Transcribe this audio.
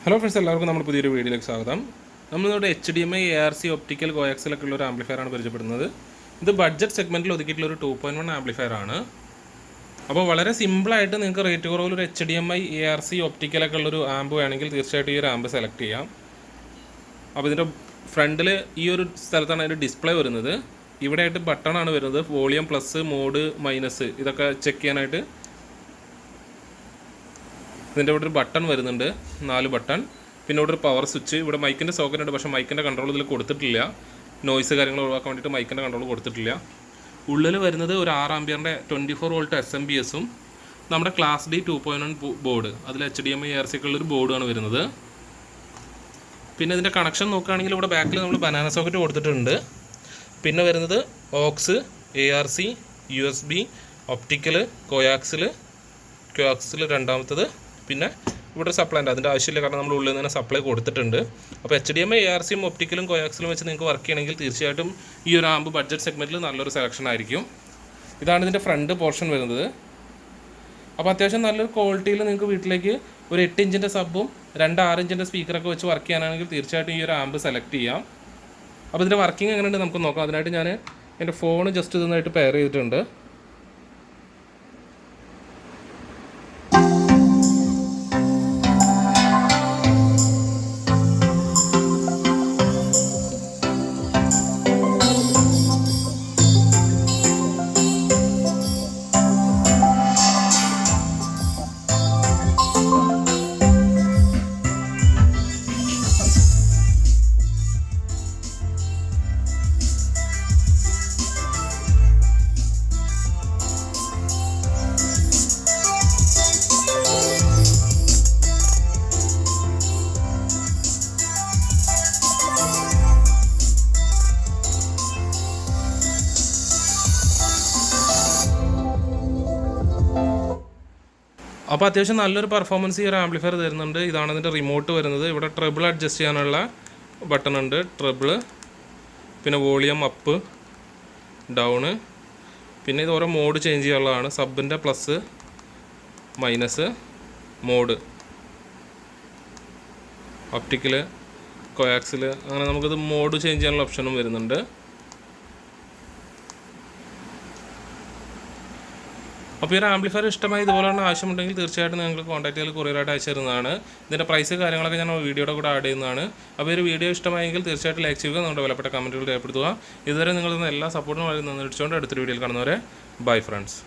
Hello friends, എല്ലാവർക്കും നമ്മുടെ പുതിയൊരു വീഡിയോയിലേക്ക് സ്വാഗതം. നമ്മളിവിടെ HDMI, ARC, ഒപ്റ്റിക്കൽ, കോയാക്സിലൊക്കെ ഉള്ള ഒരു ആംപ്ലിഫയറാണ് പരിചയപ്പെടുന്നത്. ഇത് ബഡ്ജറ്റ് സെഗ്മെൻറ്റിൽ ഒതുക്കിയിട്ടുള്ള ഒരു 2.1 ആംപ്ലിഫയർ ആണ്. അപ്പോൾ വളരെ സിമ്പിളായിട്ട് നിങ്ങൾക്ക് റേറ്റ് കുറവിൽ ഒരു HDMI, ARC, ഒപ്റ്റിക്കലൊക്കെ ഉള്ളൊരു ആമ്പ് വേണമെങ്കിൽ തീർച്ചയായിട്ടും ഈ ഒരു ആമ്പ് സെലക്ട് ചെയ്യാം. അപ്പോൾ ഇതിൻ്റെ ഫ്രണ്ടിൽ ഈ ഒരു സ്ഥലത്താണ് അതിൻ്റെ ഡിസ്പ്ലേ വരുന്നത്. ഇവിടെ ആയിട്ട് ബട്ടണാണ് വരുന്നത്, വോളിയം പ്ലസ്, മോഡ്, മൈനസ് ഇതൊക്കെ ചെക്ക് ചെയ്യാനായിട്ട്. ഇതിൻ്റെ ഇവിടെ ഒരു ബട്ടൺ വരുന്നുണ്ട്, 4 ബട്ടൺ. പിന്നെ ഇവിടെ ഒരു പവർ സ്വിച്ച്, ഇവിടെ മൈക്കിൻ്റെ സോക്കറ്റ് ഉണ്ട്, പക്ഷേ മൈക്കിൻ്റെ കൺട്രോൾ ഇതിൽ കൊടുത്തിട്ടില്ല. നോയ്സ് കാര്യങ്ങൾ ഒഴിവാക്കാൻ വേണ്ടിയിട്ട് മൈക്കിൻ്റെ കൺട്രോൾ കൊടുത്തിട്ടില്ല. ഉള്ളിൽ വരുന്നത് ഒരു 6 ആമ്പിയറിൻ്റെ 24 വോൾട്ട് SMPS-ഉം നമ്മുടെ ക്ലാസ് D 2.1 ബോർഡ്, അതിൽ HDMI, ARC ഒക്കെ ഉള്ളൊരു ബോർഡാണ് വരുന്നത്. പിന്നെ ഇതിൻ്റെ കണക്ഷൻ നോക്കുകയാണെങ്കിൽ ഇവിടെ ബാക്കിൽ നമ്മൾ ബനാന സോക്കറ്റ് കൊടുത്തിട്ടുണ്ട്. പിന്നെ വരുന്നത് ഓക്സ്, ARC, USB, ഒപ്റ്റിക്കൽ, കോയാക്സിൽ രണ്ടാമത്തത്. പിന്നെ ഇവിടെ സപ്ലൈ ഉണ്ട്, അതിൻ്റെ ആവശ്യമില്ല, കാരണം നമ്മൾ ഉള്ളിൽ നിന്ന് തന്നെ സപ്ലൈ കൊടുത്തിട്ടുണ്ട്. അപ്പോൾ HDMI, ARC-യും ഒപ്റ്റിക്കലും കോയാക്സിലും വെച്ച് നിങ്ങൾക്ക് വർക്ക് ചെയ്യണമെങ്കിൽ തീർച്ചയായിട്ടും ഈ ഒരു ആമ്പ് ബഡ്ജറ്റ് സെഗ്മെൻറ്റിൽ നല്ലൊരു സെലക്ഷൻ ആയിരിക്കും. ഇതാണ് ഇതിൻ്റെ ഫ്രണ്ട് പോർഷൻ വരുന്നത്. അപ്പോൾ അത്യാവശ്യം നല്ലൊരു ക്വാളിറ്റിയിൽ നിങ്ങൾക്ക് വീട്ടിലേക്ക് ഒരു 8 ഇഞ്ചിൻ്റെ സബ്ബും 2 6 ഇഞ്ചിൻ്റെ സ്പീക്കറൊക്കെ വെച്ച് വർക്ക് ചെയ്യാനാണെങ്കിൽ തീർച്ചയായിട്ടും ഈ ഒരു ആമ്പ് സെലക്ട് ചെയ്യാം. അപ്പോൾ ഇതിൻ്റെ വർക്കിംഗ് എങ്ങനെയുണ്ട് നമുക്ക് നോക്കാം. അതിനായിട്ട് ഞാൻ എൻ്റെ ഫോൺ ജസ്റ്റ് ഇതൊന്നായിട്ട് പെയർ ചെയ്തിട്ടുണ്ട്. അപ്പോൾ അത്യാവശ്യം നല്ലൊരു പെർഫോമൻസ് ഈ ഒരു ആംപ്ലിഫയർ തരുന്നുണ്ട്. ഇതാണ് ഇതിൻ്റെ റിമോട്ട് വരുന്നത്. ഇവിടെ ട്രിബിൾ അഡ്ജസ്റ്റ് ചെയ്യാനുള്ള ബട്ടൺ ഉണ്ട്, ട്രിബിള്. പിന്നെ വോളിയം അപ്പ്, ഡൗണ്. പിന്നെ ഇത് ഓരോ മോഡ് ചേഞ്ച് ചെയ്യാനുള്ളതാണ്. സബിൻ്റെ plus, minus, mode, optical, coaxial, അങ്ങനെ നമുക്കിത് മോഡ് ചേഞ്ച് ചെയ്യാനുള്ള ഓപ്ഷനും വരുന്നുണ്ട്. അപ്പോൾ ഈ ഒരു ആംപ്ലിഫയർ ഇഷ്ടമായി ഇതുപോലെയുള്ള ആവശ്യമുണ്ടെങ്കിൽ തീർച്ചയായിട്ടും നിങ്ങൾക്ക് കോൺടാക്ട് ചെയ്ത് കൊറിയറായിട്ട് അയച്ചു തരുന്നതാണ്. ഇതിൻ്റെ പ്രൈസ് കാര്യങ്ങളൊക്കെ ഞാൻ വീഡിയോയുടെ കൂടെ ആഡ് ചെയ്യുന്നതാണ്. അപ്പോൾ ഒരു വീഡിയോ ഇഷ്ടമായെങ്കിൽ തീർച്ചയായിട്ടും ലൈക്ക് ചെയ്യുക, നമ്മുടെ വിലപ്പെട്ട കമൻറ്റുകൾ രേഖപ്പെടുത്തുക. ഇതുവരെ നിങ്ങൾ എല്ലാ സപ്പോർട്ടും വളരെ നന്ദി വെച്ചുകൊണ്ട് അടുത്തൊരു വീഡിയോയിൽ കാണുന്നവരെ ബൈ ഫ്രണ്ട്സ്.